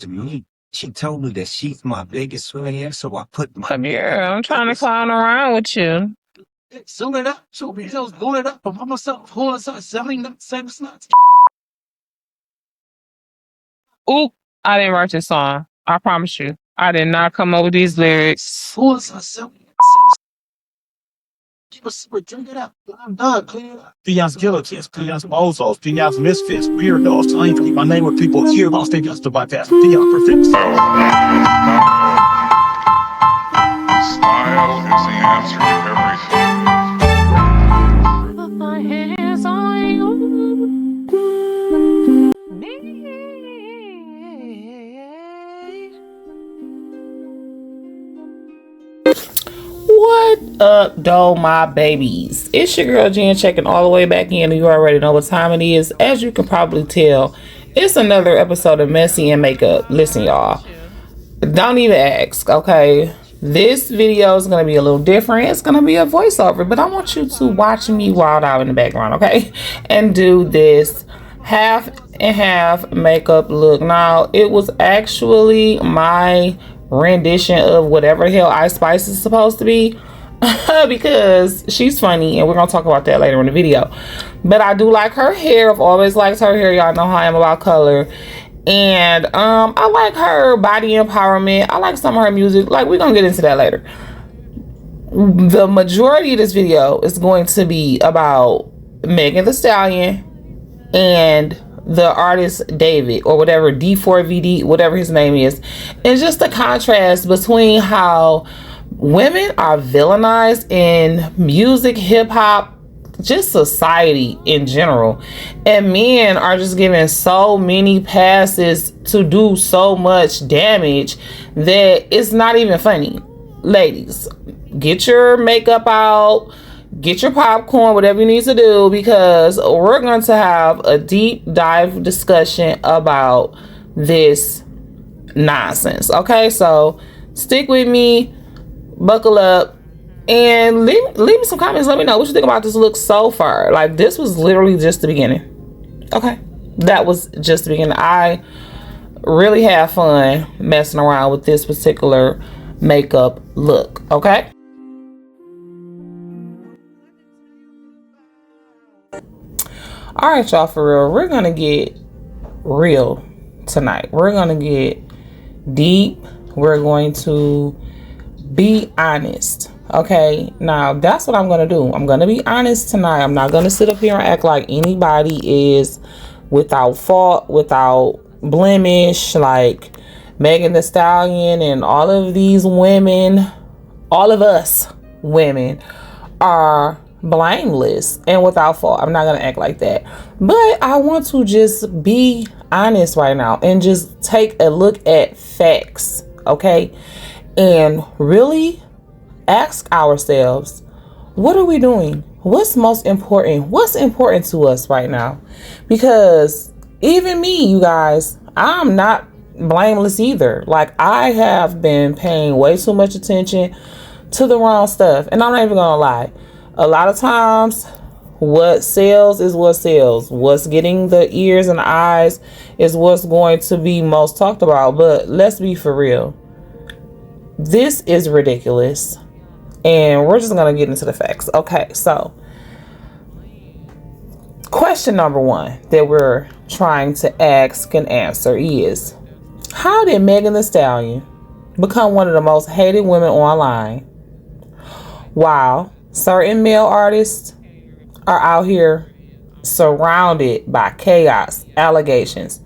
to me. She told me that she's my biggest fan, so I put my. Come here. I'm trying to clown around with you. Zoom it up. So we just blow it up. I'm myself, who is selling that same slots. Oop, I didn't write this song. I promise you. I did not come up with these lyrics. Who is selling? Drink it up. I'm done. Clear up. Piñas Gillikids, Piñas Mozos, Piñas Misfits, Weirdos. I ain't keep my name with people here. I'll stay just to bypass Piñas Perfect. Style is the answer to everything. Put my hands on you. What up, though, my babies? It's your girl Jen checking all the way back in. You already know what time it is. As you can probably tell, it's another episode of Messy and Makeup. Listen, y'all, don't even ask, okay? This video is going to be a little different. It's going to be a voiceover, but I want you to watch me wild out in the background, okay? And do this half and half makeup look. Now, it was actually my rendition of whatever the hell Ice Spice is supposed to be because she's funny and we're gonna talk about that later in the video. But I do like her hair. I've always liked her hair. Y'all know how I am about color. And I like her body empowerment. I like some of her music. Like, we're gonna get into that later. The majority of this video is going to be about Meg Thee Stallion and the artist David, or whatever, D4VD, whatever his name is, and just the contrast between how women are villainized in music, hip-hop, just society in general, and men are just given so many passes to do so much damage that it's not even funny. Ladies, get your makeup out, get your popcorn, whatever you need to do, because we're going to have a deep dive discussion about this nonsense. Okay, so stick with me, buckle up, and leave me some comments. Let me know what you think about this look so far. Like, this was literally just the beginning. Okay, that was just the beginning. I really had fun messing around with this particular makeup look. Okay. All right, y'all, for real, we're gonna get real tonight. We're gonna get deep. We're going to be honest. Okay, now that's what I'm gonna do. I'm gonna be honest tonight. I'm not gonna sit up here and act like anybody is without fault, without blemish, like Meg Thee Stallion and all of these women, all of us women are blameless and without fault. I'm not gonna act like that, but I want to just be honest right now and just take a look at facts, okay, and really ask ourselves, what are we doing? What's most important? What's important to us right now? Because even me, you guys, I'm not blameless either. Like, I have been paying way too much attention to the wrong stuff, and I'm not even gonna lie. A lot of times, what sells is what sells. What's getting the ears and the eyes is what's going to be most talked about. But let's be for real. This is ridiculous. And we're just going to get into the facts. Okay, so question number one that we're trying to ask and answer is, how did Meg Thee Stallion become one of the most hated women online, while certain male artists are out here surrounded by chaos, allegations,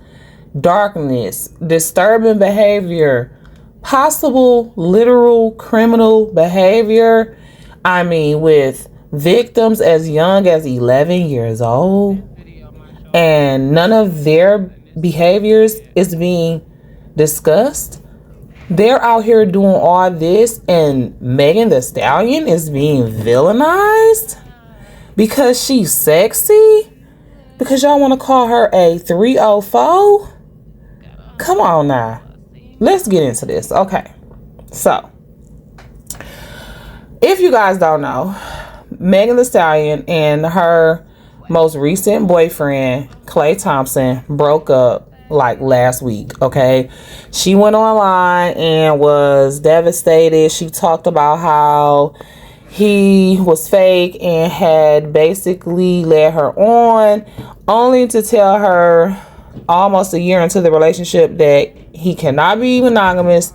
darkness, disturbing behavior, possible literal criminal behavior? I mean, with victims as young as 11 years old, and none of their behaviors is being discussed. They're out here doing all this, and Meg Thee Stallion is being villainized because she's sexy? Because y'all want to call her a 304? Come on now. Let's get into this. Okay. So, if you guys don't know, Meg Thee Stallion and her most recent boyfriend, Klay Thompson, broke up like last week. Okay, she went online and was devastated. She talked about how he was fake and had basically led her on, only to tell her almost a year into the relationship that he cannot be monogamous,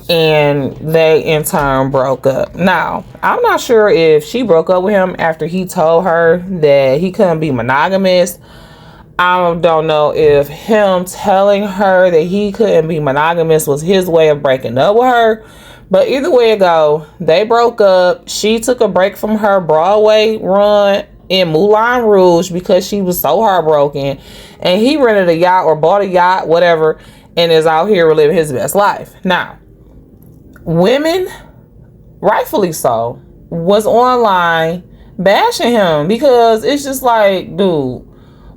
and they in turn broke up. Now, I'm not sure if she broke up with him after he told her that he couldn't be monogamous. I don't know if him telling her that he couldn't be monogamous was his way of breaking up with her. But either way it go, they broke up. She took a break from her Broadway run in Moulin Rouge because she was so heartbroken. And he rented a yacht or bought a yacht, whatever, and is out here living his best life. Now, women, rightfully so, was online bashing him because it's just like, dude,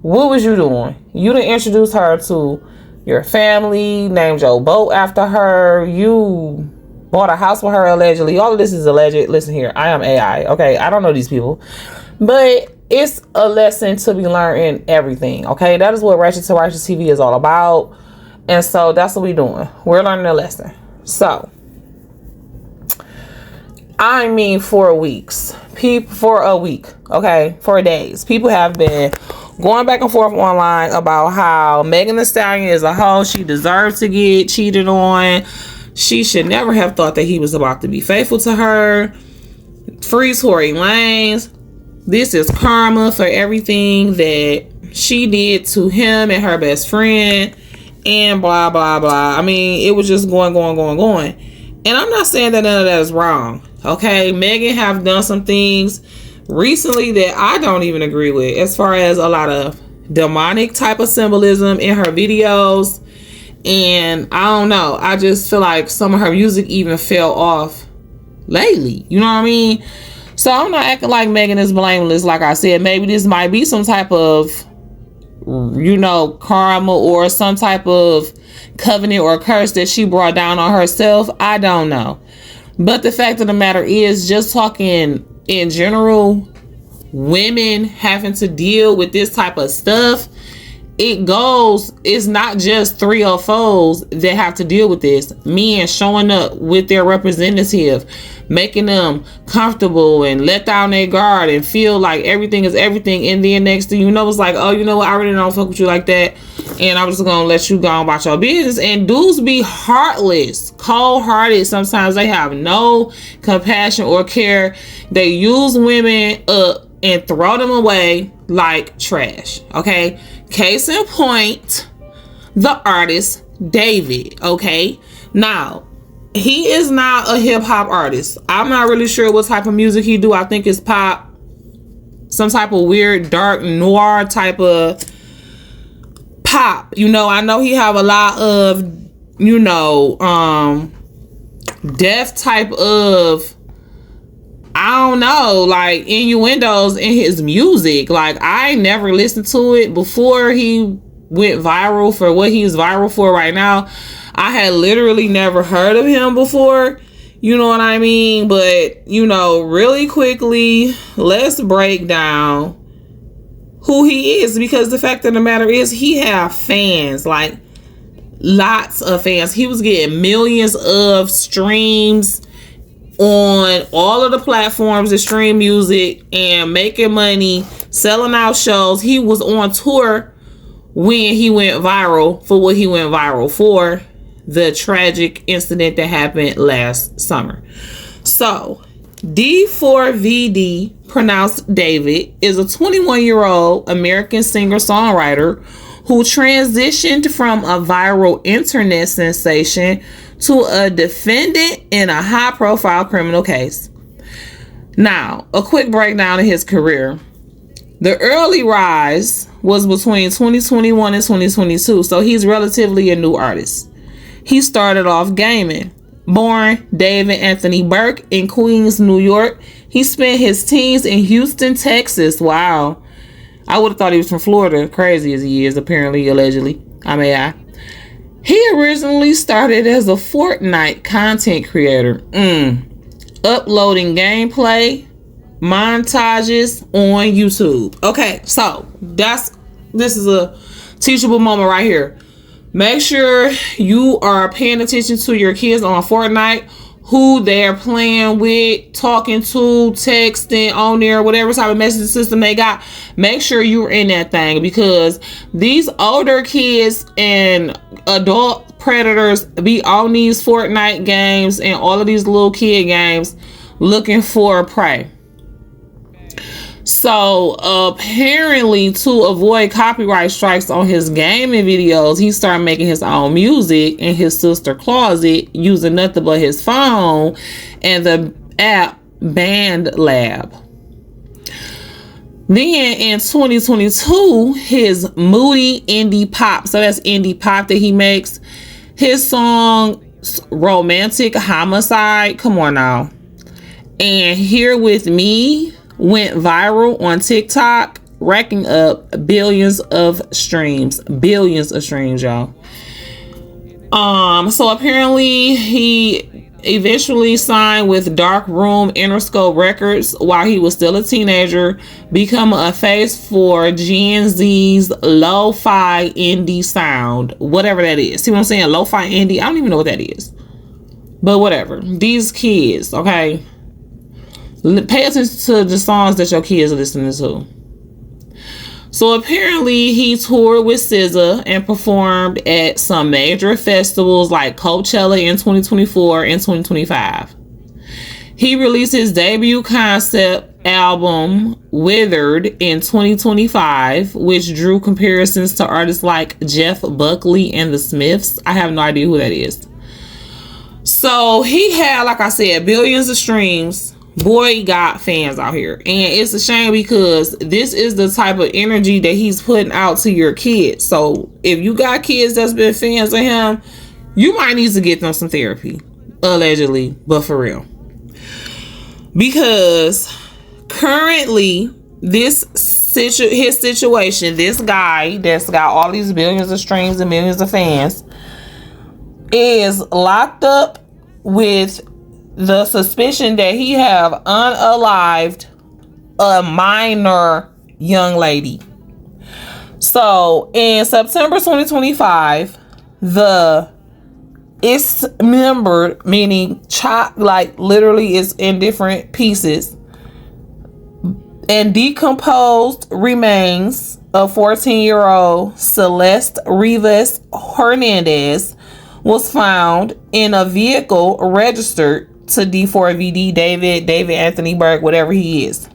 what was you doing? You didn't introduce her to your family, named your boat after her, you bought a house with her allegedly. All of this is alleged. Listen here, I am AI, okay? I don't know these people. But it's a lesson to be learned in everything, okay? That is what Ratchet to Righteous TV is all about. And so that's what we're doing. We're learning a lesson. So, I mean 4 weeks. For a week, okay? 4 days. People have been going back and forth online about how Meg Thee Stallion is a hoe. She deserves to get cheated on. She should never have thought that he was about to be faithful to her. Free Tory Lanez. This is karma for everything that she did to him and her best friend. And blah, blah, blah. I mean, it was just going. And I'm not saying that none of that is wrong. Okay, Megan have done some things recently that I don't even agree with, as far as a lot of demonic type of symbolism in her videos. And I don't know, I just feel like some of her music even fell off lately. You know what I mean? So I'm not acting like Megan is blameless. Like I said, maybe this might be some type of, you know, karma or some type of covenant or curse that she brought down on herself. I don't know. But the fact of the matter is, just talking in general, women having to deal with this type of stuff, it's not just 3 or 4s that have to deal with this. Men showing up with their representative, making them comfortable and let down their guard and feel like everything is everything. And then next thing you know, it's like, oh, you know what? I really don't fuck with you like that. And I'm just going to let you go on about your business. And dudes be heartless, cold-hearted. Sometimes they have no compassion or care. They use women up and throw them away like trash. Okay? Case in point, the artist David. Okay? Now, he is not a hip-hop artist. I'm not really sure what type of music he do. I think it's pop. Some type of weird, dark, noir type of pop. You know, I know he have a lot of, you know, death type of, I don't know, like innuendos in his music. Like, I never listened to it before he went viral for what he's viral for right now. I had literally never heard of him before. You know what I mean? But, you know, really quickly, let's break down who he is, because the fact of the matter is he have fans, like lots of fans. He was getting millions of streams on all of the platforms that stream music and making money, selling out shows. He was on tour when he went viral for what he went viral for, the tragic incident that happened last summer. So D4VD, pronounced David, is a 21-year-old American singer-songwriter who transitioned from a viral internet sensation to a defendant in a high-profile criminal case. Now, a quick breakdown of his career. The early rise was between 2021 and 2022, so he's relatively a new artist. He started off gaming. Born David Anthony Burke in Queens, New York, he spent his teens in Houston, Texas. Wow. I would have thought he was from Florida, crazy as he is, apparently, allegedly. He originally started as a Fortnite content creator, uploading gameplay, montages on YouTube. Okay, so this is a teachable moment right here. Make sure you are paying attention to your kids on Fortnite, who they're playing with, talking to, texting on there, whatever type of messaging system they got. Make sure you're in that thing, because these older kids and adult predators be on these Fortnite games and all of these little kid games looking for prey. So apparently, to avoid copyright strikes on his gaming videos, he started making his own music in his sister's closet using nothing but his phone and the app Band Lab. Then in 2022, his moody indie pop, so that's indie pop that he makes, his song Romantic Homicide, come on now, and Here With Me went viral on TikTok, racking up billions of streams, y'all. So apparently he eventually signed with Dark Room Interscope Records while he was still a teenager, become a face for Gen Z's lo-fi indie sound, whatever that is. See what I'm saying? Lo-fi indie, I don't even know what that is, but whatever. These kids, okay, pay attention to the songs that your kids are listening to. So apparently he toured with SZA and performed at some major festivals like Coachella in 2024 and 2025. He released his debut concept album Withered in 2025, which drew comparisons to artists like Jeff Buckley and the Smiths. I have no idea who that is. So he had, like I said, billions of streams. Boy got fans out here, and it's a shame because this is the type of energy that he's putting out to your kids. So if you got kids that's been fans of him, you might need to get them some therapy, allegedly, but for real, because currently his situation, this guy that's got all these billions of streams and millions of fans, is locked up with the suspicion that he have unalived a minor young lady. So in September 2025, it's membered, meaning chopped, like literally it's in different pieces, and decomposed remains of 14-year-old Celeste Rivas Hernandez was found in a vehicle registered to D4VD David Anthony Burke, whatever he is.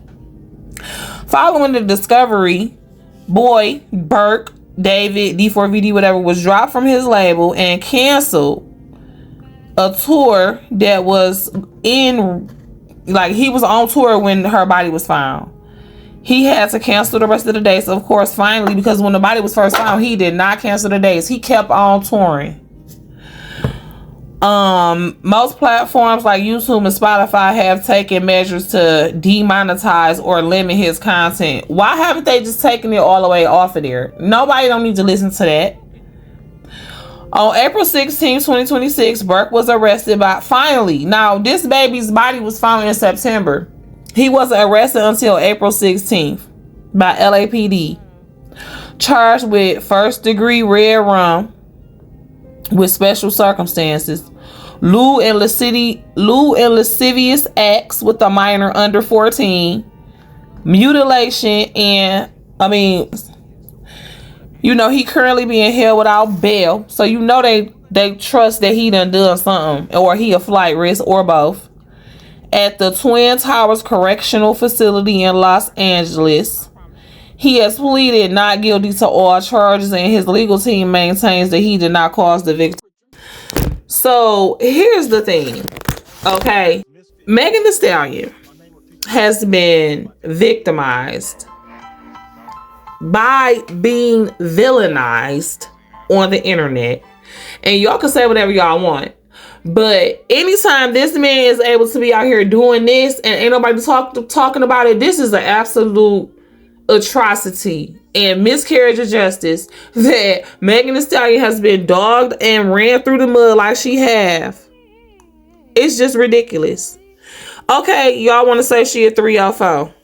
Following the discovery, boy Burke David D4VD whatever was dropped from his label and canceled a tour that was in, like, he was on tour when her body was found. He had to cancel the rest of the dates, of course, finally, because when the body was first found, he did not cancel the dates. He kept on touring. Most platforms like YouTube and Spotify have taken measures to demonetize or limit his content. Why haven't they just taken it all the way off of there? Nobody don't need to listen to that. On April 16, 2026, Burke was arrested finally. Now, this baby's body was found in September. He wasn't arrested until April 16th by LAPD. Charged with first-degree red rum with special circumstances, lewd and lascivious acts with a minor under 14, mutilation, and he currently being held without bail. So they trust that he done something, or he a flight risk, or both, at the Twin Towers Correctional Facility in Los Angeles. He has pleaded not guilty to all charges, and his legal team maintains that he did not cause the victim. So here's the thing, okay? Meg Thee Stallion has been victimized by being villainized on the internet, and y'all can say whatever y'all want, but anytime this man is able to be out here doing this and ain't nobody talking about it, this is an absolute atrocity and miscarriage of justice that Meg Thee Stallion has been dogged and ran through the mud like she have. It's just ridiculous. Okay, y'all want to say she a 304.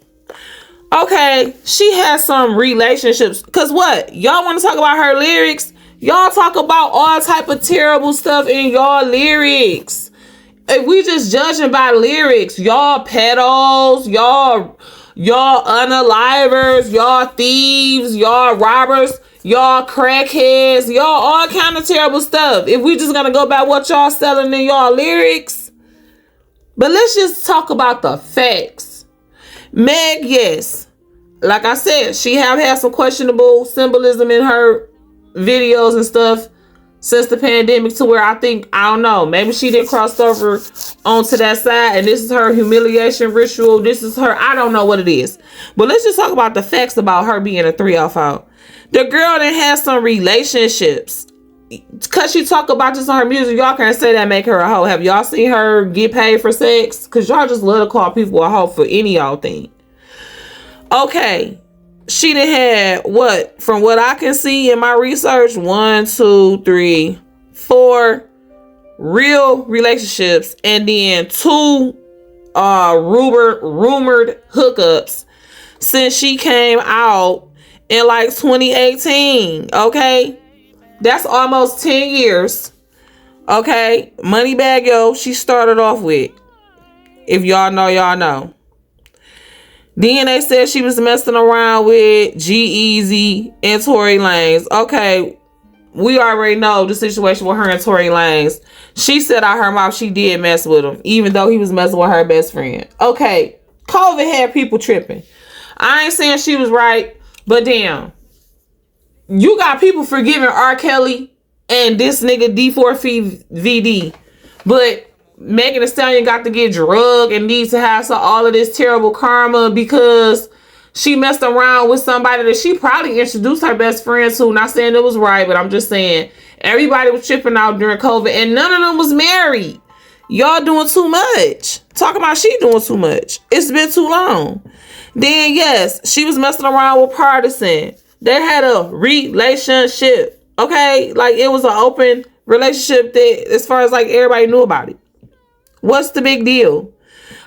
Okay, she has some relationships. Cause what? Y'all want to talk about her lyrics? Y'all talk about all type of terrible stuff in y'all lyrics. If we just judging by lyrics, y'all pedos, y'all unalivers, y'all thieves, y'all robbers, y'all crackheads, y'all all kind of terrible stuff. If we just gonna go by what y'all selling in y'all lyrics. But let's just talk about the facts. Meg, yes, like I said, she have had some questionable symbolism in her videos and stuff since the pandemic, to where I don't know, maybe she did cross over onto that side and this is her humiliation ritual. This is her, I don't know what it is. But let's just talk about the facts about her being a 305. The girl that has some relationships. Cause she talk about this on her music, y'all can't say that make her a hoe. Have y'all seen her get paid for sex? Cause y'all just love to call people a hoe for any y'all thing. Okay. She done had what, from what I can see in my research, 1, 2, 3, 4 real relationships, and then 2 rumored hookups since she came out in like 2018. Okay, that's almost 10 years. Okay, Moneybag Yo, she started off with. If y'all know, y'all know. Then they said she was messing around with G-Eazy and Tory Lanez. Okay, we already know the situation with her and Tory Lanez. She said out her mouth she did mess with him, even though he was messing with her best friend. Okay, COVID had people tripping. I ain't saying she was right, but damn. You got people forgiving R. Kelly and this nigga D4VD, but Meg Thee Stallion got to get drugged and needs to have all of this terrible karma because she messed around with somebody that she probably introduced her best friend to. Not saying it was right, but I'm just saying everybody was tripping out during COVID and none of them was married. Y'all doing too much. Talking about she doing too much. It's been too long. Then yes, she was messing around with Partisan. They had a relationship. Okay, like it was an open relationship that, as far as like everybody knew about it. What's the big deal?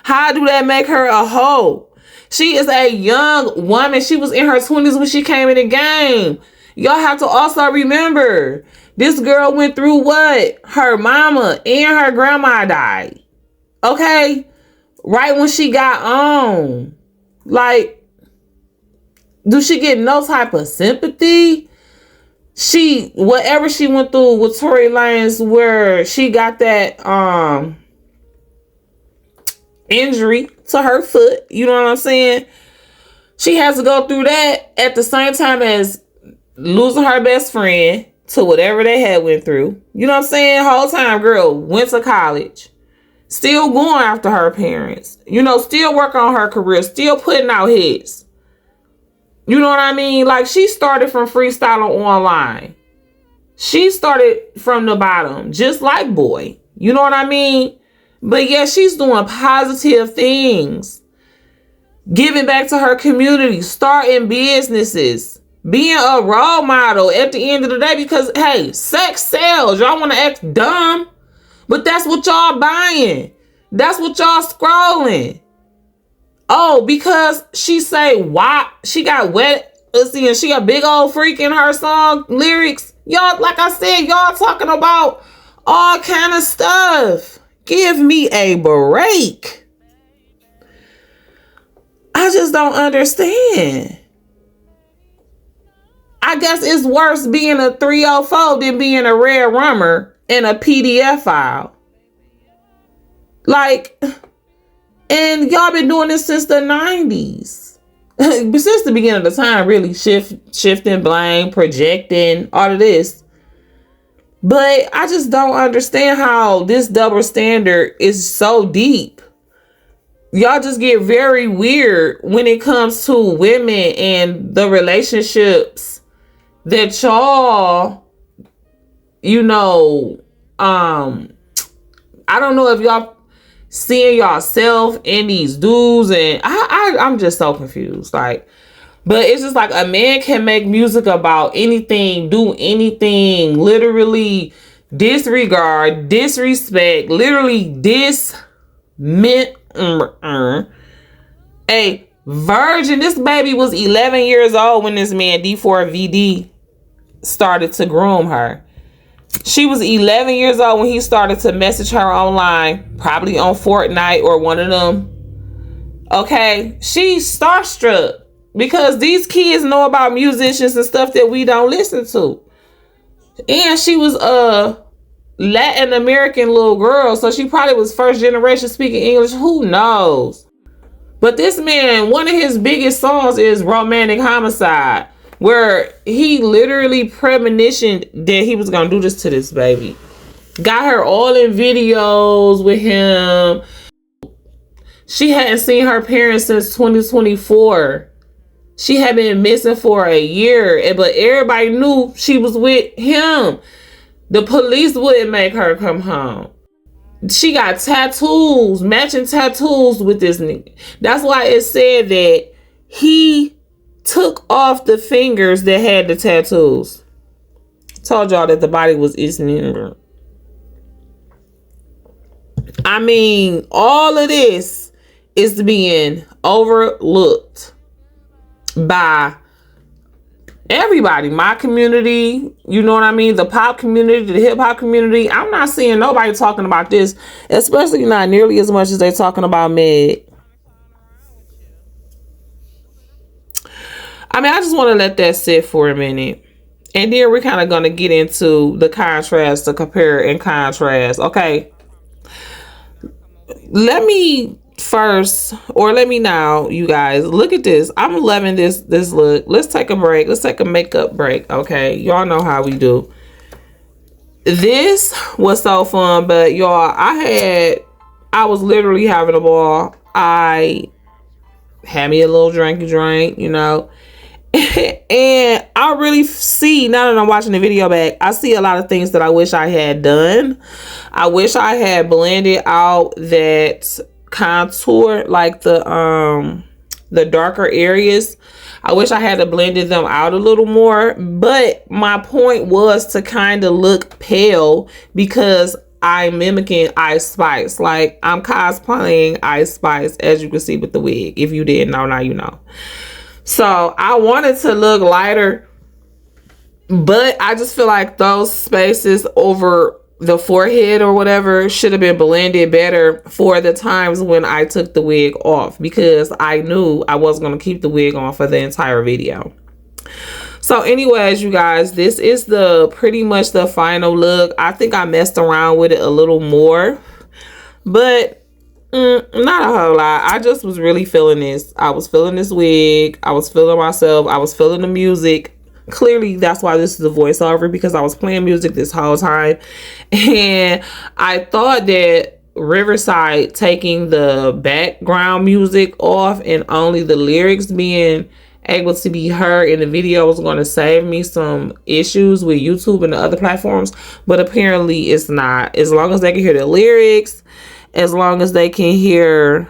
How do that make her a hoe? She is a young woman. She was in her 20s when she came in the game. Y'all have to also remember, this girl went through what? Her mama and her grandma died. Okay? Right when she got on. Like, do she get no type of sympathy? Whatever she went through with Tory Lanez, where she got that, injury to her foot, you know what I'm saying? She has to go through that at the same time as losing her best friend to whatever they had went through. You know what I'm saying? Whole time, girl went to college, still going after her parents, you know, still working on her career, still putting out hits. You know what I mean? Like, she started from freestyling online. She started from the bottom, just like Boy. You know what I mean? But yeah, she's doing positive things. Giving back to her community. Starting businesses. Being a role model at the end of the day. Because, hey, sex sells. Y'all want to act dumb. But that's what y'all buying. That's what y'all scrolling. Oh, because she say, why? She got wet. See, and she a big old freak in her song lyrics. Y'all, like I said, y'all talking about all kind of stuff. Give me a break. I just don't understand. I guess it's worse being a 304 than being a red rummer in a PDF file. Like, and y'all been doing this since the 90s. But since the beginning of the time, really, shifting, blame, projecting, all of this. But I just don't understand how this double standard is so deep. Y'all just get very weird when it comes to women and the relationships that y'all, you know, I don't know if y'all seeing yourself in these dudes, and I'm just so confused. Like, but it's just like a man can make music about anything, do anything, literally disregard, disrespect, literally a virgin. This baby was 11 years old when this man D4VD started to groom her. She was 11 years old when he started to message her online, probably on Fortnite or one of them. Okay, she's starstruck because these kids know about musicians and stuff that we don't listen to. And she was a Latin American little girl, so she probably was first generation speaking English. Who knows? But this man, one of his biggest songs is Romantic Homicide, where he literally premonitioned that he was gonna do this to this baby. Got her all in videos with him. She hadn't seen her parents since 2024. She had been missing for a year, but everybody knew she was with him. The police wouldn't make her come home. She got tattoos, matching tattoos with this nigga. That's why it said that he took off the fingers that had the tattoos. Told y'all that the body was Isn't. I mean, all of this is being overlooked by everybody. My community, you know what I mean? The pop community, the hip hop community. I'm not seeing nobody talking about this, especially not nearly as much as they talking about Meg. I mean, I just want to let that sit for a minute. And then we're kind of going to get into the contrast, the compare and contrast. Okay. Let me now, you guys, look at this. I'm loving this look. Let's take a break. Let's take a makeup break. Okay. Y'all know how we do. This was so fun, but y'all, I was literally having a ball. I had me a little drink, you know. And I really see, now that I'm watching the video back, I see a lot of things that I wish I had done. I wish I had blended out that contour, like the darker areas. I wish I had blended them out a little more, but my point was to kind of look pale because I'm mimicking Ice Spice. Like, I'm cosplaying Ice Spice, as you can see with the wig. If you didn't know, now you know. So I wanted to look lighter, but I just feel like those spaces over the forehead or whatever should have been blended better for the times when I took the wig off, because I knew I wasn't going to keep the wig on for the entire video. So anyways, you guys, this is pretty much the final look. I think I messed around with it a little more, but not a whole lot. I just was really feeling this. I was feeling this wig. I was feeling myself. I was feeling the music. Clearly, that's why this is a voiceover, because I was playing music this whole time. And I thought that Riverside taking the background music off and only the lyrics being able to be heard in the video was going to save me some issues with YouTube and the other platforms. But apparently it's not. As long as they can hear the lyrics, as long as they can hear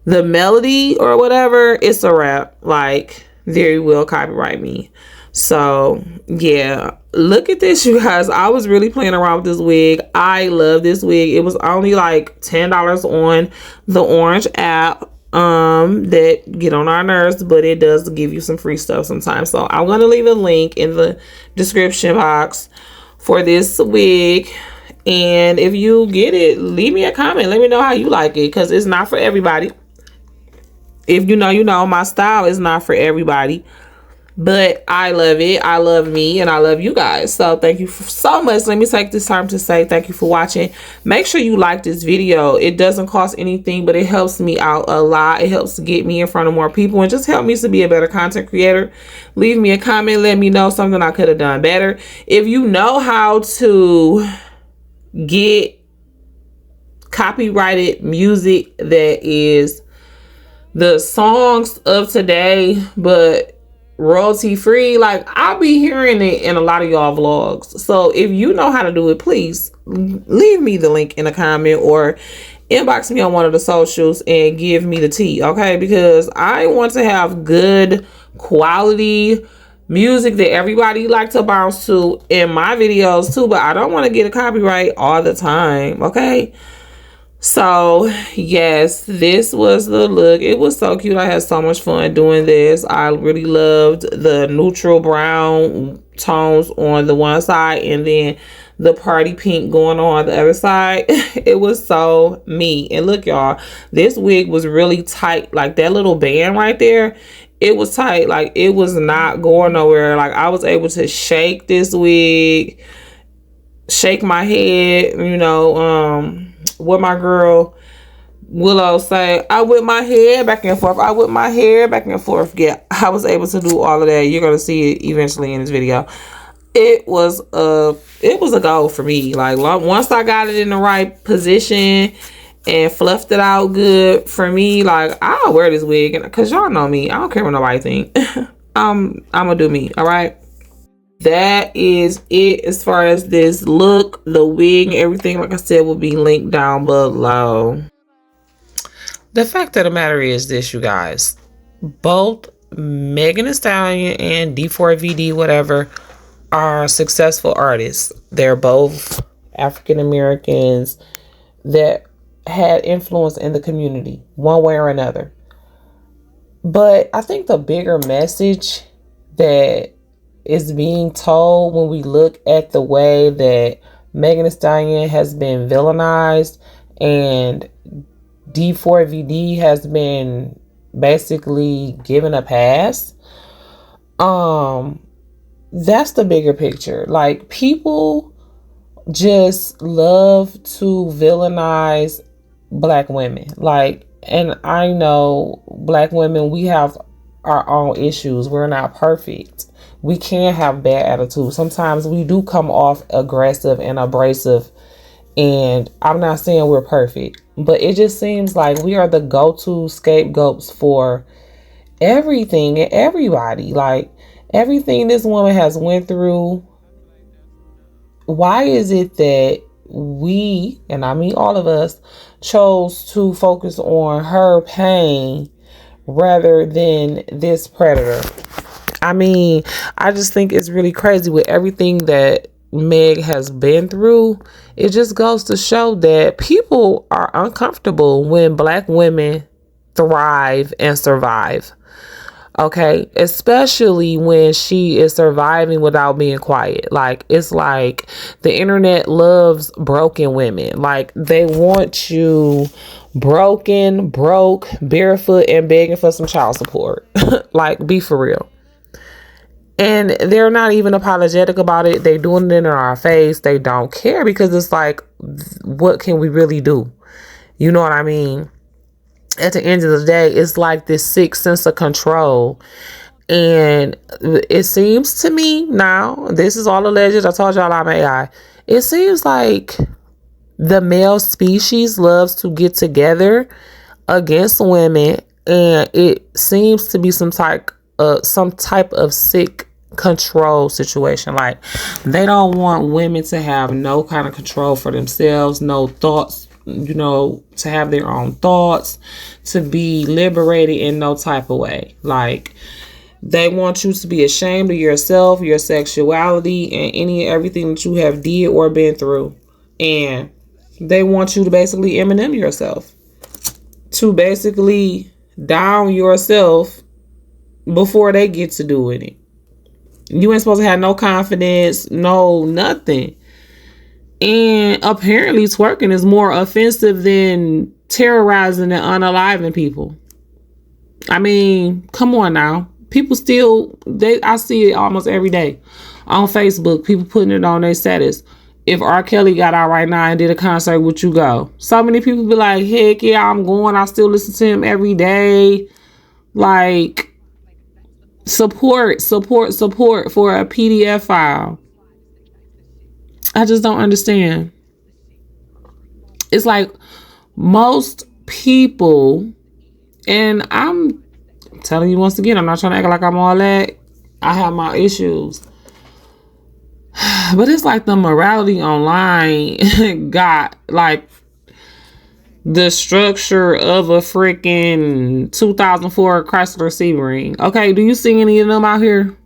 the melody or whatever, it's a wrap. Like, they will copyright me. So yeah, look at this, you guys. I was really playing around with this wig. I love this wig. It was only like $10 on the Orange app. That get on our nerves, but it does give you some free stuff sometimes. So I'm going to leave a link in the description box for this wig. And if you get it, leave me a comment. Let me know how you like it, because it's not for everybody. If you know, you know, my style is not for everybody. But I love it. I love me, and I love you guys. So thank you so much. Let me take this time to say thank you for watching. Make sure you like this video. It doesn't cost anything, but it helps me out a lot. It helps to get me in front of more people and just help me to be a better content creator. Leave me a comment. Let me know something I could have done better. If you know how to get copyrighted music that is the songs of today, but royalty free, like, I'll be hearing it in a lot of y'all vlogs. So if you know how to do it, please leave me the link in a comment or inbox me on one of the socials and give me the tea, okay? Because I want to have good quality music that everybody like to bounce to in my videos too, but I don't want to get a copyright all the time, okay? So yes, this was the look. It was so cute. I had so much fun doing this. I really loved the neutral brown tones on the one side and then the party pink going on the other side. It was so me. And look, y'all, this wig was really tight. Like that little band right there, it was tight. Like it was not going nowhere. Like I was able to shake this wig, shake my head, what my girl Willow say, I whip my hair back and forth. I whip my hair back and forth. Yeah, I was able to do all of that. You're gonna see it eventually in this video. It was a goal for me. Like once I got it in the right position and fluffed it out good for me, like I'll wear this wig, because y'all know me. I don't care what nobody think. I'm gonna do me. All right. That is it as far as this look. The wig and everything, like I said, will be linked down below. The fact of the matter is this, you guys. Both Meg Thee Stallion and D4VD whatever are successful artists. They're both African Americans that had influence in the community one way or another. But I think the bigger message that is being told when we look at the way that Meg Thee Stallion has been villainized and D4VD has been basically given a pass, that's the bigger picture. Like, people just love to villainize black women. Like, and I know black women, we have our own issues. We're not perfect. We can have bad attitudes. Sometimes we do come off aggressive and abrasive. And I'm not saying we're perfect, but it just seems like we are the go-to scapegoats for everything and everybody. Like, everything this woman has went through, why is it that we, and I mean all of us, chose to focus on her pain rather than this predator? I mean, I just think it's really crazy with everything that Meg has been through. It just goes to show that people are uncomfortable when black women thrive and survive. Okay, especially when she is surviving without being quiet. Like, it's like the internet loves broken women. Like, they want you broken, broke, barefoot, and begging for some child support. Like, be for real. And they're not even apologetic about it. They doing it in our face. They don't care, because it's like, what can we really do? You know what I mean? At the end of the day, it's like this sick sense of control. And it seems to me now, this is all alleged. I told y'all I'm AI. It seems like the male species loves to get together against women. And it seems to be some type of sick control situation. Like, they don't want women to have no kind of control for themselves, no thoughts, to have their own thoughts, to be liberated in no type of way. Like, they want you to be ashamed of yourself, your sexuality, and everything that you have did or been through. And they want you to basically Eminem yourself, to basically down yourself before they get to doing it. You ain't supposed to have no confidence, no nothing. And apparently twerking is more offensive than terrorizing and unaliving people. I mean, come on now. People still, I see it almost every day on Facebook. People putting it on their status. If R. Kelly got out right now and did a concert, would you go? So many people be like, heck yeah, I'm going. I still listen to him every day. Like, support for a PDF file. I just don't understand. It's like most people, and I'm telling you once again, I'm not trying to act like I'm all that. I have my issues. But it's like the morality online got like the structure of a freaking 2004 Chrysler Sebring. Okay, do you see any of them out here?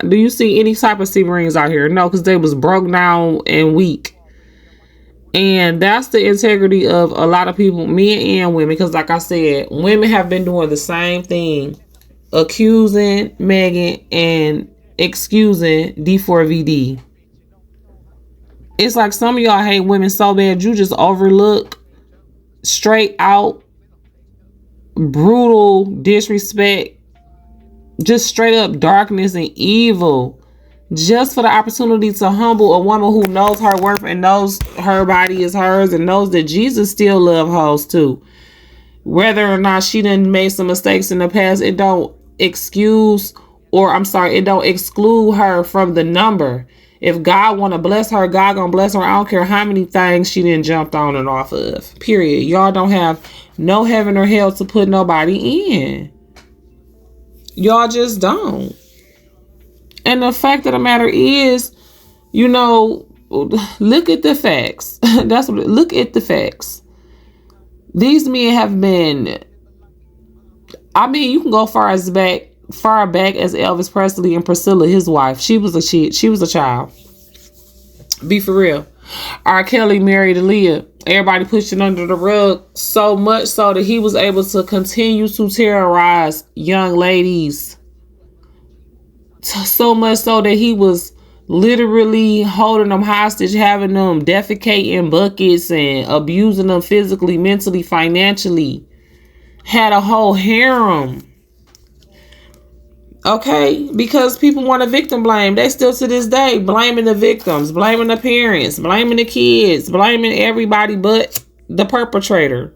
Do you see any type of Sebrings out here? No, because they was broke down and weak. And that's the integrity of a lot of people, men and women. Because like I said, women have been doing the same thing. Accusing Megan and excusing D4VD. It's like some of y'all hate women so bad you just overlook straight out brutal disrespect, just straight up darkness and evil, just for the opportunity to humble a woman who knows her worth and knows her body is hers and knows that Jesus still love hoes too. Whether or not she done made some mistakes in the past, it don't excuse, or I'm sorry, it don't exclude her from the number. If God want to bless her, God gonna bless her. I don't care how many things she done jumped on and off of. Period. Y'all don't have no heaven or hell to put nobody in. Y'all just don't. And the fact of the matter is, you know, look at the facts. That's what. Look at the facts. These men have been. I mean, you can go far back as Elvis Presley and Priscilla, his wife. She was a child. Be for real. R. Kelly married Aaliyah. Everybody pushed it under the rug so much so that he was able to continue to terrorize young ladies. So much so that he was literally holding them hostage, having them defecate in buckets and abusing them physically, mentally, financially. Had a whole harem. Okay, because people want to victim blame. They still to this day blaming the victims, blaming the parents, blaming the kids, blaming everybody but the perpetrator.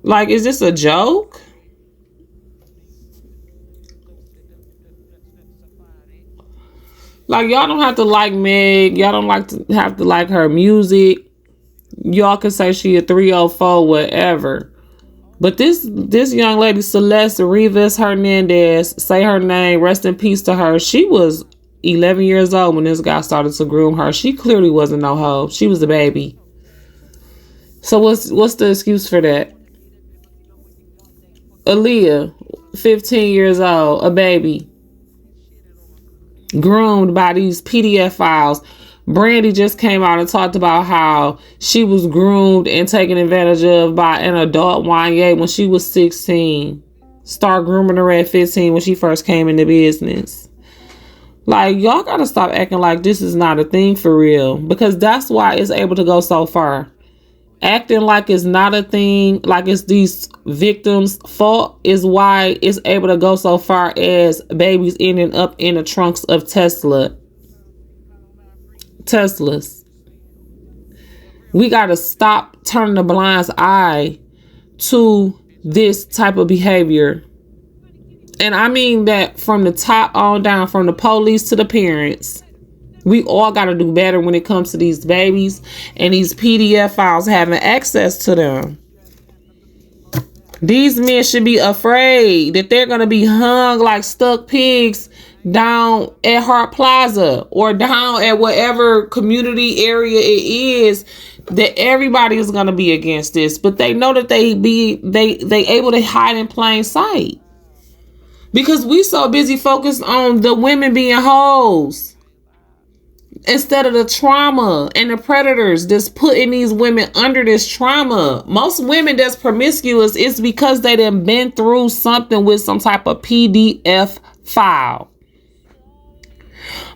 Like, is this a joke? Like, y'all don't have to like Meg. Y'all don't have to like her music. Y'all can say she a 304, whatever. But this young lady, Celeste Rivas Hernandez, say her name, rest in peace to her. She was 11 years old when this guy started to groom her. She clearly wasn't no hoe. She was a baby. So what's the excuse for that? Aaliyah, 15 years old, a baby, groomed by these PDF files. Brandy just came out and talked about how she was groomed and taken advantage of by an adult Wanye when she was 16. Start grooming her at 15 when she first came into business. Like, y'all gotta stop acting like this is not a thing for real, because that's why it's able to go so far. Acting like it's not a thing, like it's these victims' fault, is why it's able to go so far as babies ending up in the trunks of Teslas. We got to stop turning a blind eye to this type of behavior. And I mean that from the top on down, from the police to the parents. We all got to do better when it comes to these babies and these PDF files, having access to them. These men should be afraid that they're going to be hung like stuck pigs down at Hart Plaza or down at whatever community area it is, that everybody is going to be against this. But they know that they able to hide in plain sight, because we so busy focused on the women being hoes instead of the trauma and the predators that's putting these women under this trauma. Most women that's promiscuous is because they done been through something with some type of PDF file.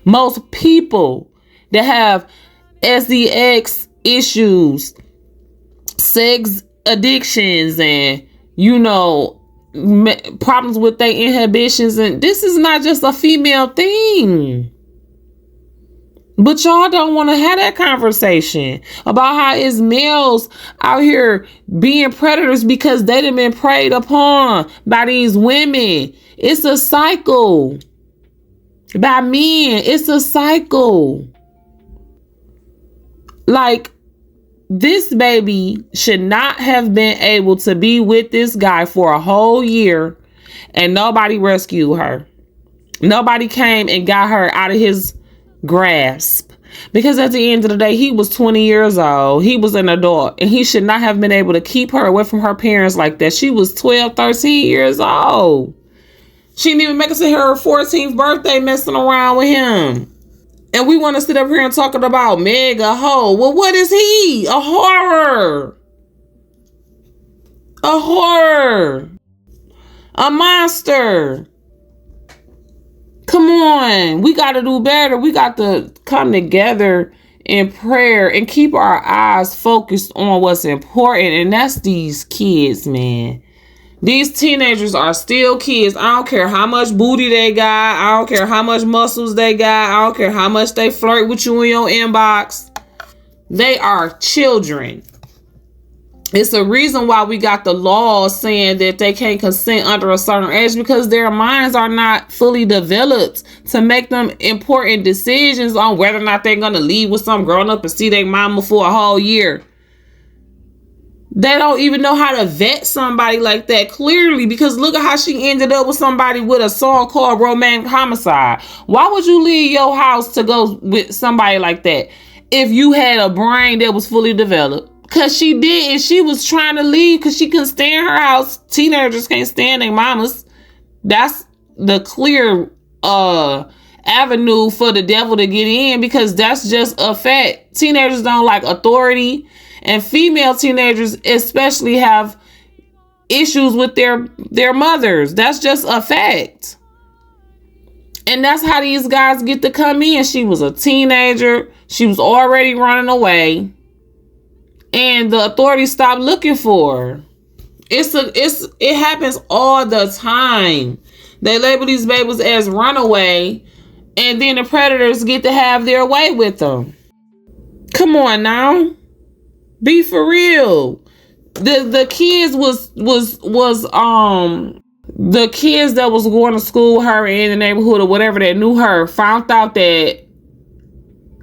Most people that have SDX issues, sex addictions, and, you know, problems with their inhibitions, and this is not just a female thing. But y'all don't want to have that conversation about how it's males out here being predators because they done been preyed upon by these women. It's a cycle. By men, it's a cycle. Like, this baby should not have been able to be with this guy for a whole year and nobody rescued her. Nobody came and got her out of his grasp, because at the end of the day, he was 20 years old. He was an adult, and he should not have been able to keep her away from her parents like that. She was 12, 13 years old. She didn't even make it to her 14th birthday messing around with him. And we want to sit up here and talking about Meg a hoe. Well, what is he? A horror. A horror. A monster. Come on. We got to do better. We got to come together in prayer and keep our eyes focused on what's important. And that's these kids, man. These teenagers are still kids. I don't care how much booty they got. I don't care how much muscles they got. I don't care how much they flirt with you in your inbox. They are children. It's a reason why we got the law saying that they can't consent under a certain age, because their minds are not fully developed to make them important decisions on whether or not they're going to leave with some grown up and see their mama for a whole year. They don't even know how to vet somebody like that clearly, because look at how she ended up with somebody with a song called Romantic Homicide. Why would you leave your house to go with somebody like that if you had a brain that was fully developed? Because she did, and she was trying to leave because she couldn't stay in her house. Teenagers can't stand their mamas. That's the clear avenue for the devil to get in, because that's just a fact. Teenagers don't like authority, and female teenagers especially have issues with their mothers. That's just a fact. And that's how these guys get to come in. She was a teenager. She was already running away. And the authorities stopped looking for her. It happens all the time. They label these babies as runaway, and then the predators get to have their way with them. Come on now. Be for real. The kids was the kids that was going to school with her in the neighborhood or whatever that knew her found out that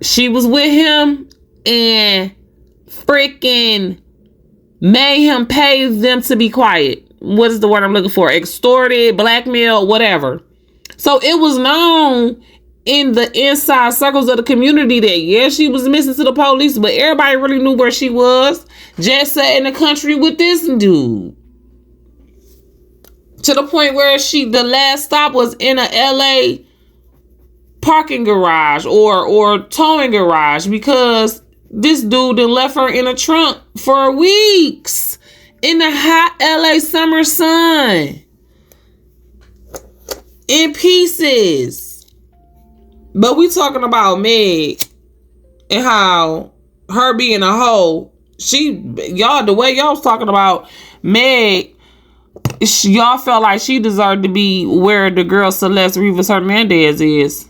she was with him and freaking made him pay them to be quiet. What is the word I'm looking for? Extorted, blackmail, whatever. So it was known in the inside circles of the community that, yeah, she was missing to the police, but everybody really knew where she was. Just sat in the country with this dude. To the point where the last stop was in a LA parking garage or towing garage, because this dude done left her in a trunk for weeks in the hot LA summer sun in pieces. But we talking about Meg and how her being a hoe. The way y'all was talking about Meg, y'all felt like she deserved to be where the girl Celeste Rivas Hernandez is.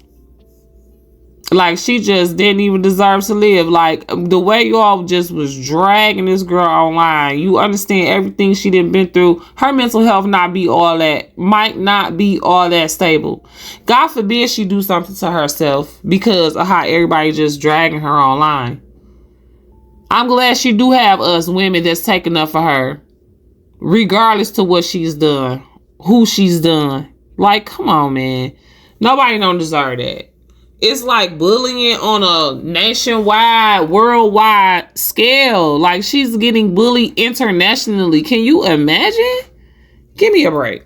Like, she just didn't even deserve to live. Like, the way y'all just was dragging this girl online. You understand everything she done been through. Her mental health might not be all that stable. God forbid she do something to herself because of how everybody just dragging her online. I'm glad she do have us women that's taking up for her, regardless to what she's done, who she's done. Like, come on, man. Nobody don't deserve that. It's like bullying on a nationwide, worldwide scale. Like, she's getting bullied internationally. Can you imagine? Give me a break.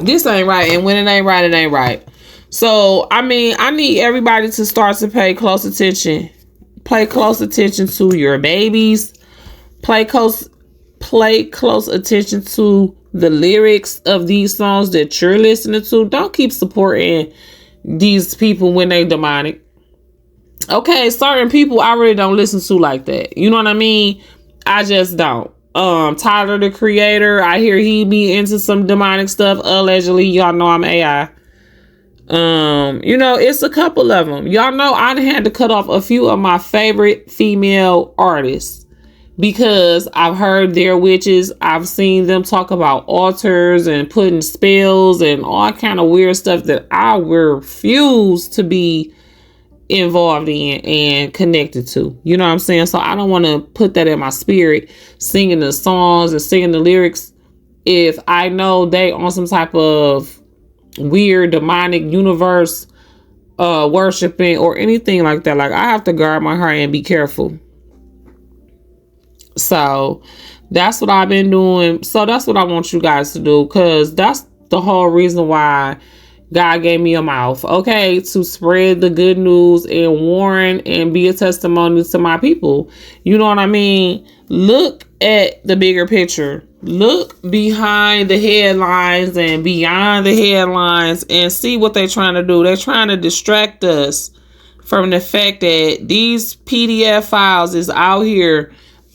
This ain't right. And when it ain't right, it ain't right. So, I mean, I need everybody to start to pay close attention. Pay close attention to your babies. Pay close attention to the lyrics of these songs that you're listening to. Don't keep supporting these people when they demonic. Okay, certain people I really don't listen to like that. You know what I mean? I just don't. Tyler, the Creator, I hear he be into some demonic stuff. Allegedly, y'all know I'm AI. It's a couple of them. Y'all know I had to cut off a few of my favorite female artists because I've heard they're witches. I've seen them talk about altars and putting spells and all kind of weird stuff that I refuse to be involved in and connected to. You know what I'm saying? So I don't want to put that in my spirit, singing the songs and singing the lyrics, if I know they on some type of weird demonic universe worshiping or anything like that. Like, I have to guard my heart and be careful. So that's what I've been doing. So that's what I want you guys to do, because that's the whole reason why God gave me a mouth, okay, to spread the good news and warn and be a testimony to my people. You know what I mean? Look at the bigger picture. Look behind the headlines and beyond the headlines and see what they're trying to do. They're trying to distract us from the fact that these PDF files is out here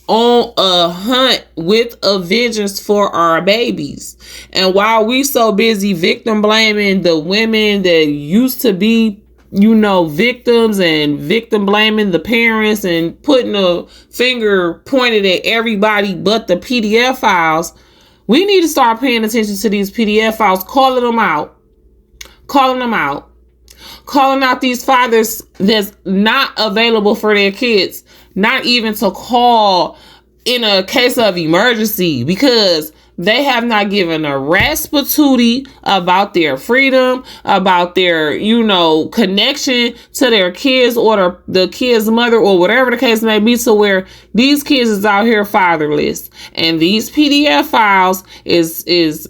on a hunt with a vengeance for our babies. And while we so busy victim blaming the women that used to be, you know, victims, and victim blaming the parents and putting a finger pointed at everybody but the PDF files, we need to start paying attention to these PDF files, calling them out, calling out these fathers that's not available for their kids, not even to call in a case of emergency, because they have not given a rat's patootie about their freedom, about their, you know, connection to their kids or the kid's mother or whatever the case may be, to where these kids is out here fatherless. And these PDF files is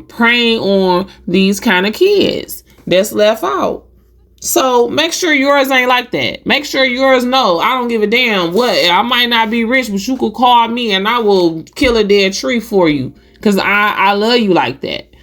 preying on these kind of kids that's left out. So make sure yours ain't like that. Make sure yours know, I don't give a damn what. I might not be rich, but you could call me and I will kill a dead tree for you. Because I love you like that.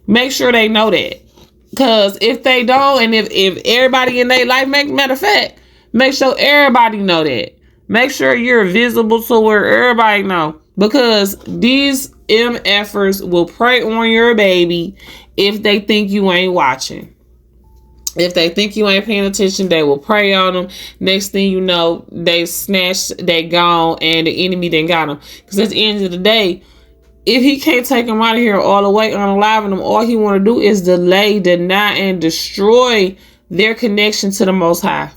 Make sure they know that. Because if they don't, and if everybody in their life, matter of fact, make sure everybody know that. Make sure you're visible to where everybody know. Because these MFers will prey on your baby if they think you ain't watching. If they think you ain't paying attention, they will prey on them. Next thing you know, they snatched, they gone, and the enemy then got them. Because at the end of the day, if he can't take them out of here all the way, unaliving them, all he want to do is delay, deny, and destroy their connection to the Most High.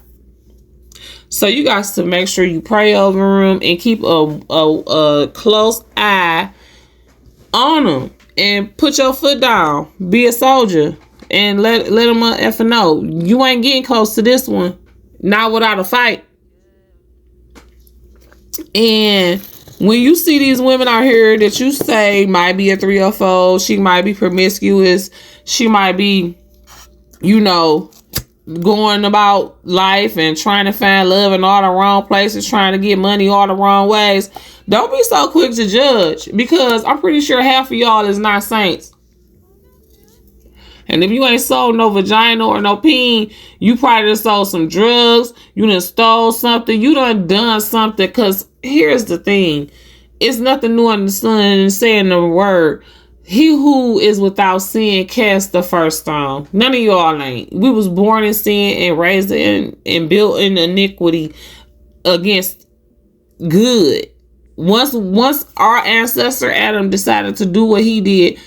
So you guys to make sure you pray over them and keep a close eye on them. And put your foot down. Be a soldier. And let them effing know. You ain't getting close to this one. Not without a fight. And when you see these women out here that you say might be a 304, she might be promiscuous, she might be, you know, going about life and trying to find love in all the wrong places, trying to get money all the wrong ways, don't be so quick to judge, because I'm pretty sure half of y'all is not saints. And if you ain't sold no vagina or no peen, you probably just sold some drugs. You done stole something. You done something. Because here's the thing. It's nothing new under the sun in saying the word. He who is without sin cast the first stone. None of y'all ain't. We was born in sin and raised in and built in iniquity against good. Once our ancestor Adam decided to do what he did,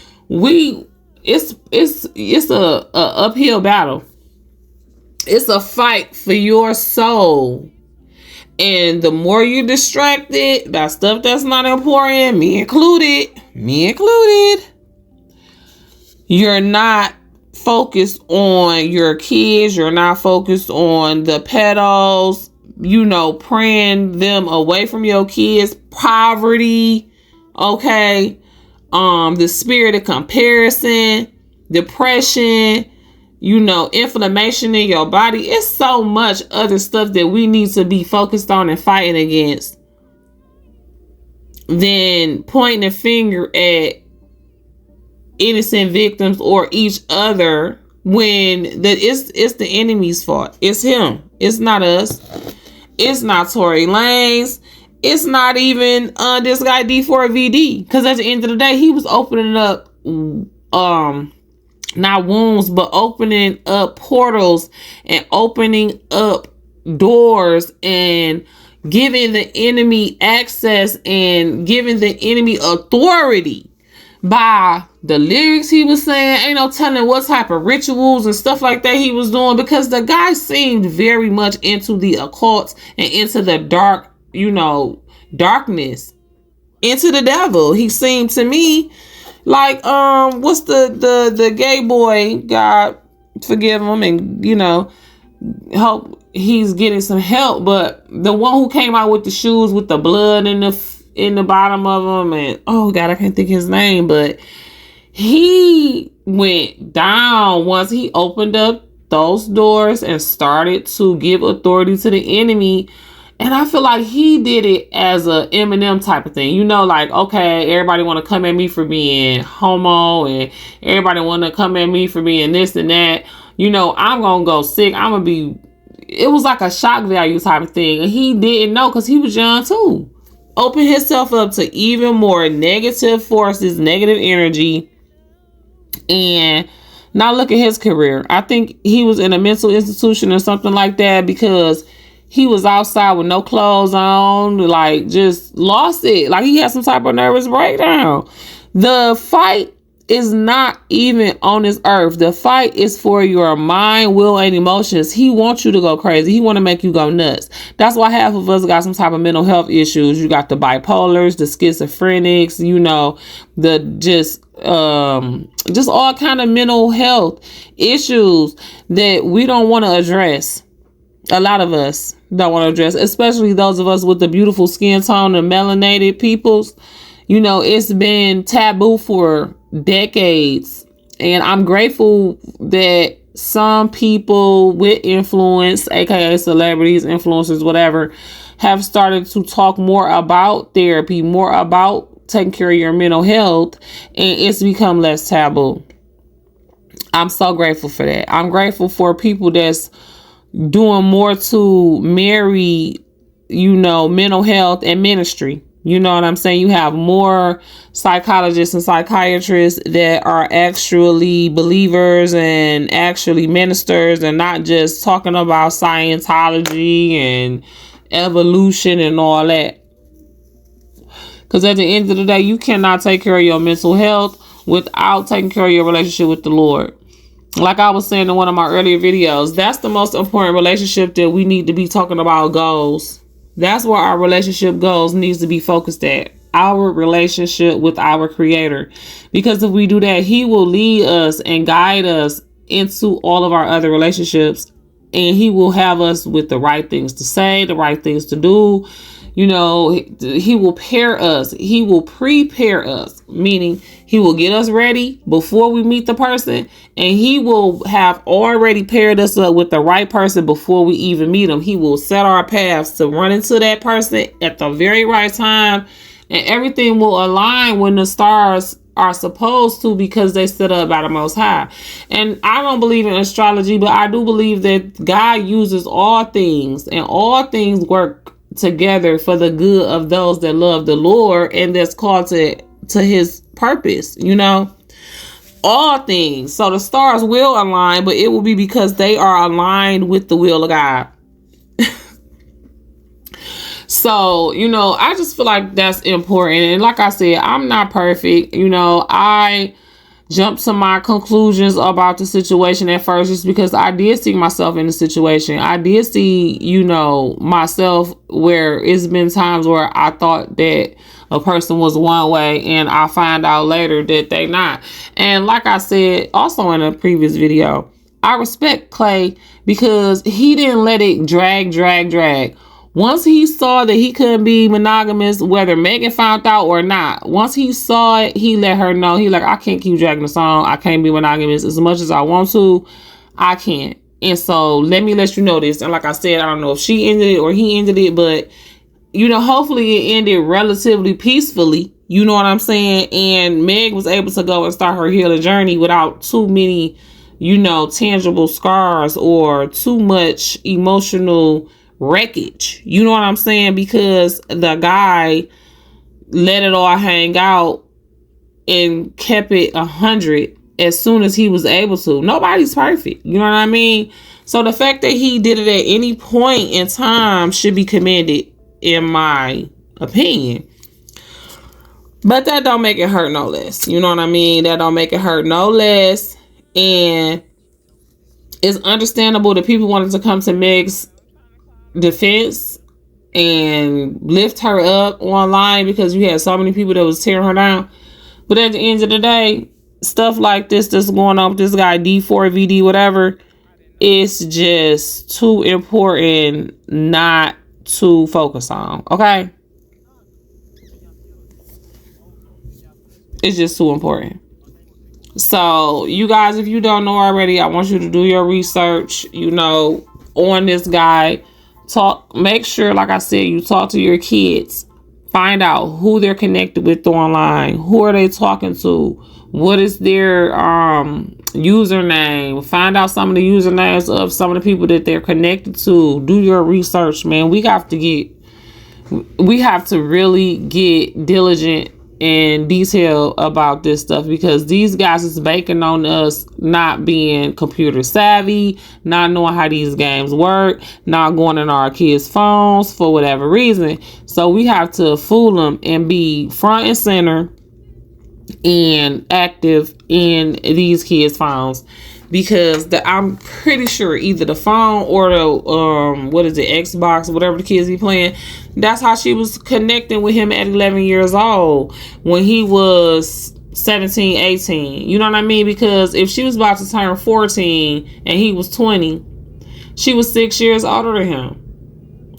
it's a uphill battle. It's a fight for your soul. And the more you distracted by stuff that's not important, me included, you're not focused on your kids. You're not focused on the pedos, you know, praying them away from your kids. Poverty, okay? The spirit of comparison, depression, you know, inflammation in your body. It's so much other stuff that we need to be focused on and fighting against than pointing a finger at innocent victims or each other, when it's the enemy's fault. It's him. It's not us. It's not Tory Lanez. It's not even this guy D4VD. Because at the end of the day, he was opening up not wounds, but opening up portals and opening up doors and giving the enemy access and giving the enemy authority by the lyrics he was saying. Ain't no telling what type of rituals and stuff like that he was doing, because the guy seemed very much into the occult and into the dark, you know, darkness, into the devil. He seemed to me like what's the gay boy, God forgive him, and you know, hope he's getting some help, but the one who came out with the shoes with the blood in the bottom of them, and oh God, I can't think his name, but he went down once he opened up those doors and started to give authority to the enemy. And I feel like he did it as a Eminem type of thing. You know, like, okay, everybody want to come at me for being homo, and everybody want to come at me for being this and that. You know, I'm going to go sick. I'm going to be... It was like a shock value type of thing. And he didn't know because he was young too. Open himself up to even more negative forces, negative energy. And now look at his career. I think he was in a mental institution or something like that because he was outside with no clothes on, like just lost it. Like he had some type of nervous breakdown. The fight is not even on this earth. The fight is for your mind, will, and emotions. He wants you to go crazy. He want to make you go nuts. That's why half of us got some type of mental health issues. You got the bipolars, the schizophrenics, you know, the just all kind of mental health issues that we don't want to address. A lot of us don't want to address, especially those of us with the beautiful skin tone and melanated peoples. You know, it's been taboo for decades. And I'm grateful that some people with influence, aka celebrities, influencers, whatever, have started to talk more about therapy, more about taking care of your mental health, and it's become less taboo. I'm so grateful for that. I'm grateful for people that's doing more to marry, you know, mental health and ministry. You know what I'm saying? You have more psychologists and psychiatrists that are actually believers and actually ministers and not just talking about Scientology and evolution and all that. Because at the end of the day, you cannot take care of your mental health without taking care of your relationship with the Lord. Like I was saying in one of my earlier videos, that's the most important relationship that we need to be talking about goals. That's where our relationship goals needs to be focused at. Our relationship with our Creator. Because if we do that, He will lead us and guide us into all of our other relationships. And He will have us with the right things to say, the right things to do. You know, He will pair us. He will prepare us, meaning He will get us ready before we meet the person, and He will have already paired us up with the right person before we even meet them. He will set our paths to run into that person at the very right time, and everything will align when the stars are supposed to, because they set up by the Most High. And I don't believe in astrology, but I do believe that God uses all things, and all things work together for the good of those that love the Lord and that's called to His purpose, you know, all things. So the stars will align, but it will be because they are aligned with the will of God. So, you know, I just feel like that's important. And like I said, I'm not perfect. You know, I jumped to my conclusions about the situation at first just because I did see myself in the situation. I did see, you know, myself where it's been times where I thought that a person was one way and I find out later that they not. And like I said also in a previous video, I respect Clay because he didn't let it drag. Once he saw that he couldn't be monogamous, whether Megan found out or not, once he saw it, he let her know. He like, I can't keep dragging this on. I can't be monogamous as much as I want to. I can't. And so let me let you know this. And like I said, I don't know if she ended it or he ended it, but you know, hopefully it ended relatively peacefully. You know what I'm saying? And Meg was able to go and start her healing journey without too many, you know, tangible scars or too much emotional wreckage. You know what I'm saying? Because the guy let it all hang out and kept it 100 as soon as he was able to. Nobody's perfect. You know what I mean? So the fact that he did it at any point in time should be commended, in my opinion. But that don't make it hurt no less. You know what I mean? That don't make it hurt no less. And it's understandable that people wanted to come to Meg's defense and lift her up online because you had so many people that was tearing her down. But at the end of the day, stuff like this that's going on with this guy D4VD whatever, it's just too important not to focus on. Okay, it's just too important. So you guys, if you don't know already, I want you to do your research, on this guy. Make sure, like I said, you talk to your kids. Find out who they're connected with online. Who are they talking to? What is their username? Find out some of the usernames of some of the people that they're connected to. Do your research, man. We have to really get diligent and detailed about this stuff, because these guys is banking on us not being computer savvy, not knowing how these games work, not going in our kids' phones for whatever reason. So we have to fool them and be front and center and active in these kids' phones, because I'm pretty sure either the phone or the Xbox, whatever the kids be playing, that's how she was connecting with him at 11 years old when he was 17, 18. You know what I mean? Because if she was about to turn 14 and he was 20, she was 6 years older than him.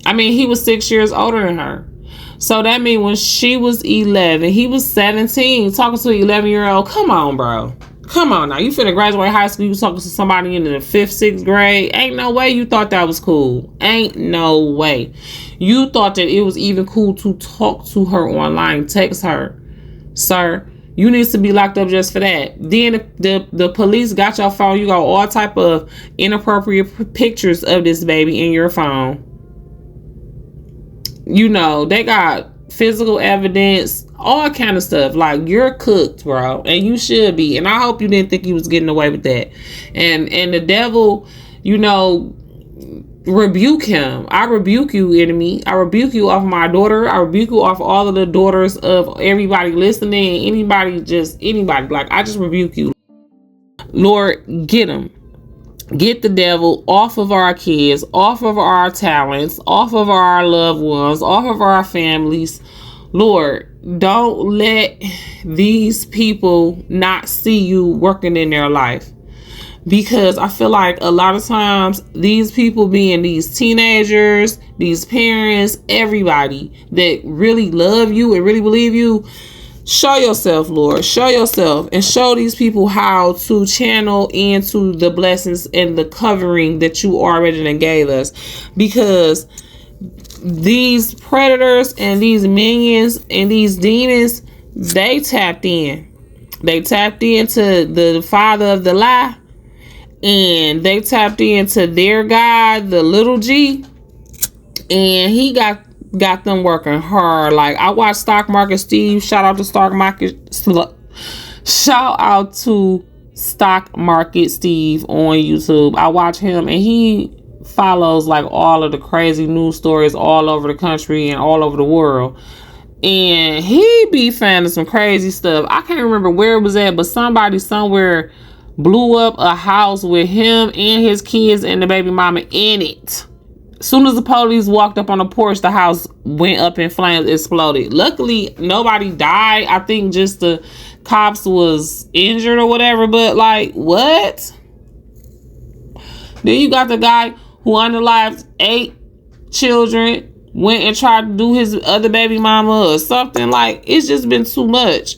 I mean, he was 6 years older than her. So that means when she was 11, he was 17, talking to an 11-year-old. Come on, bro. Come on now. You finna graduate high school, you talking to somebody in the 5th, 6th grade. Ain't no way you thought that was cool. Ain't no way. You thought that it was even cool to talk to her online, text her. Sir, you need to be locked up just for that. Then the police got your phone. You got all type of inappropriate pictures of this baby in your phone. They got physical evidence, all kind of stuff. Like, you're cooked, bro, and you should be. And I hope you didn't think you was getting away with that. And the devil, rebuke him. I rebuke you, enemy. I rebuke you off my daughter. I rebuke you off all of the daughters of everybody listening. Anybody. Like, I just rebuke you. Lord, get him. Get the devil off of our kids, off of our talents, off of our loved ones, off of our families. Lord, don't let these people not see you working in their life. Because I feel like a lot of times these people, being these teenagers, these parents, everybody that really love you and really believe you, show yourself, Lord. Show yourself and show these people how to channel into the blessings and the covering that you already done gave us. Because these predators and these minions and these demons, they tapped in. They tapped into the father of the lie. And they tapped into their God, the little G. And he got them working hard. Like, I watched Stock Market Steve. Shout out to Stock Market Steve on YouTube. I watch him, and he follows like all of the crazy news stories all over the country and all over the world. And he be finding some crazy stuff. I can't remember where it was at, but somebody somewhere blew up a house with him and his kids and the baby mama in it. As soon as the police walked up on the porch, the house went up in flames, exploded. Luckily, nobody died. I think just the cops was injured or whatever. But like, what? Then you got the guy who unalived 8 children, went and tried to do his other baby mama or something. Like, it's just been too much.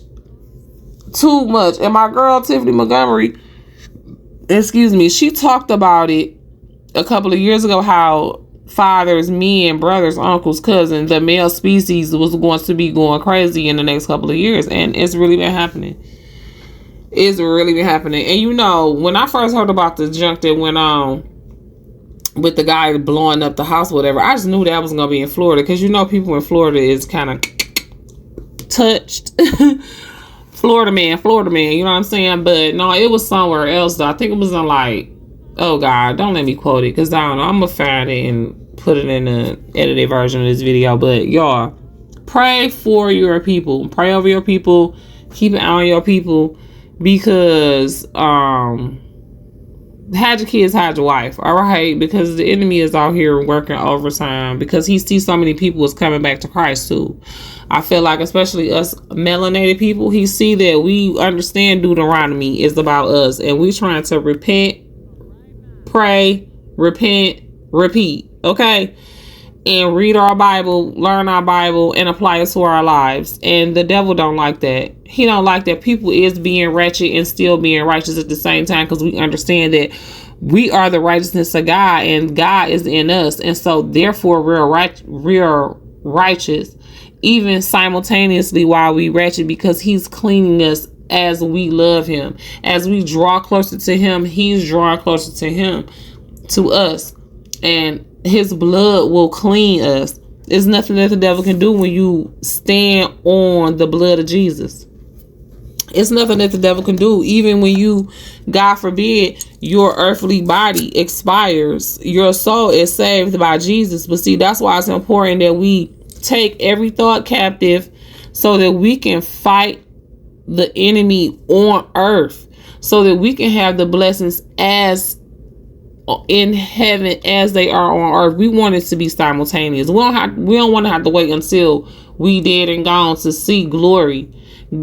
Too much. And my girl, Tiffany Montgomery, she talked about it a couple of years ago, how fathers, men, brothers, uncles, cousins, the male species was going to be going crazy in the next couple of years. And it's really been happening. It's really been happening. And when I first heard about the junk that went on with the guy blowing up the house, whatever, I just knew that was going to be in Florida. Because people in Florida is kind of touched. Florida man, you know what I'm saying? But no, it was somewhere else though. I think it was on like, oh God, don't let me quote it, because I don't know. I'm gonna find it and put it in the edited version of this video. But y'all, pray for your people. Pray over your people. Keep an eye on your people, because hide your kids, hide your wife, all right? Because the enemy is out here working overtime, because he sees so many people is coming back to Christ too. I feel like, especially us melanated people, he see that we understand Deuteronomy is about us, and we trying to repent, pray, repent, repeat, okay? and read our Bible, learn our Bible, and apply it to our lives. And the devil don't like that. He don't like that people is being wretched and still being righteous at the same time, because we understand that we are the righteousness of God and God is in us. And so therefore we're righteous even simultaneously while we wretched, because he's cleaning us as we love him. As we draw closer to him, he's drawing closer to us. And his blood will clean us. There's nothing that the devil can do when you stand on the blood of Jesus. It's nothing that the devil can do. Even when you, God forbid, your earthly body expires, your soul is saved by Jesus. But see, that's why it's important that we take every thought captive so that we can fight the enemy on earth, so that we can have the blessings as in heaven as they are on earth. We want it to be simultaneous. We don't want to have to wait until we dead and gone to see glory.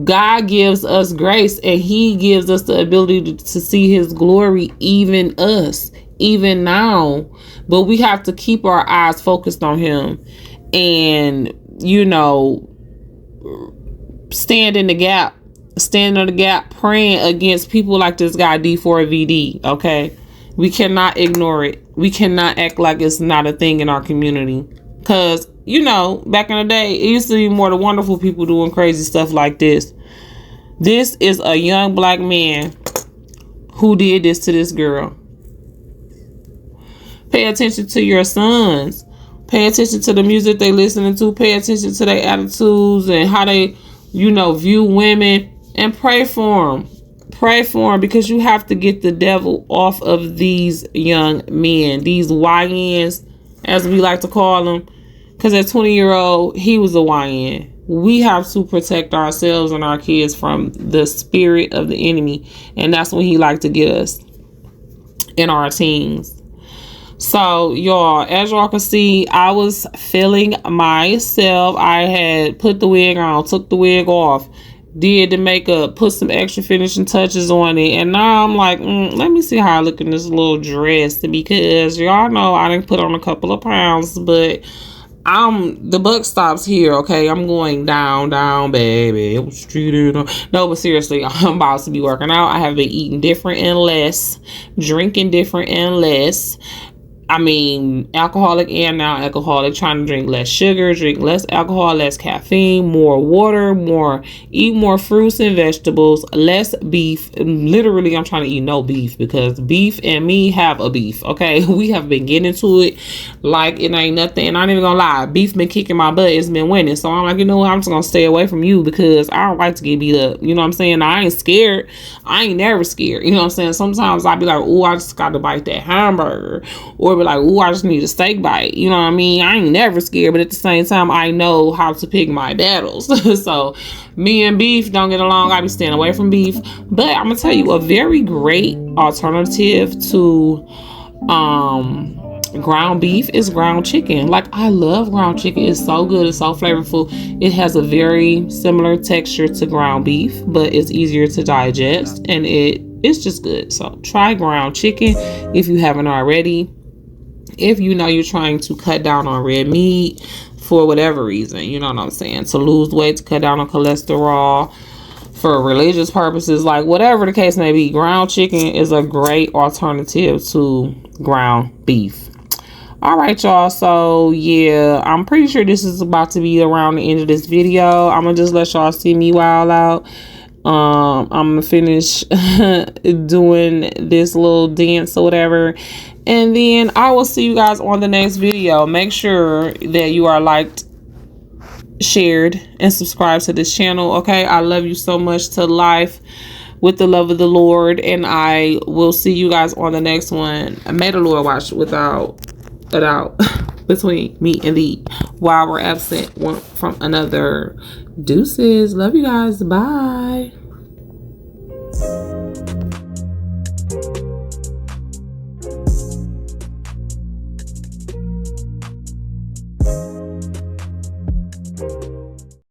God gives us grace, and he gives us the ability to see his glory, even now. But we have to keep our eyes focused on him, and stand on the gap, praying against people like this guy D4VD. Okay, we cannot ignore it. We cannot act like it's not a thing in our community, because back in the day, it used to be more the wonderful people doing crazy stuff like this. This is a young black man who did this to this girl. Pay attention to your sons. Pay attention to the music they listening to. Pay attention to their attitudes and how they, view women, and pray for them. Pray for them, because you have to get the devil off of these young men, these YNs, as we like to call them. Because at 20-year-old, he was a YN. We have to protect ourselves and our kids from the spirit of the enemy. And that's when he liked to get us in our teens. So, y'all, as y'all can see, I was feeling myself. I had put the wig on, took the wig off, did the makeup, put some extra finishing touches on it. And now I'm like, let me see how I look in this little dress. Because y'all know I didn't put on a couple of pounds, but the buck stops here. Okay, I'm going down, baby. No, but seriously, I'm about to be working out. I have been eating different and less, drinking different and less. I mean, alcoholic and non-alcoholic, trying to drink less sugar, drink less alcohol, less caffeine, more water, eat more fruits and vegetables, less beef. Literally, I'm trying to eat no beef, because beef and me have a beef, okay? We have been getting into it like it ain't nothing. And I ain't even gonna lie, beef been kicking my butt. It's been winning. So I'm like, I'm just gonna stay away from you, because I don't like to get beat up. You know what I'm saying? I ain't scared. I ain't never scared. You know what I'm saying? Sometimes I'll be like, oh, I just got to bite that hamburger. Or be like, oh, I just need a steak bite. You know what I mean? I ain't never scared, but at the same time, I know how to pick my battles. So me and beef don't get along. I be staying away from beef. But I'm gonna tell you, a very great alternative to ground beef is ground chicken. Like, I love ground chicken. It's so good. It's so flavorful. It has a very similar texture to ground beef, but it's easier to digest, and it's just good. So try ground chicken if you haven't already. If you're trying to cut down on red meat for whatever reason, you know what I'm saying, to lose weight, to cut down on cholesterol, for religious purposes, like whatever the case may be, ground chicken is a great alternative to ground beef. All right, y'all. So yeah, I'm pretty sure this is about to be around the end of this video. I'm gonna just let y'all see me wild out. I'm gonna finish doing this little dance or whatever, and then I will see you guys on the next video. Make sure that you are liked, shared, and subscribed to this channel. Okay, I love you so much to life with the love of the Lord, and I will see you guys on the next one. May the Lord watch without a doubt between me and thee while we're absent one from another. Deuces. Love you guys. Bye.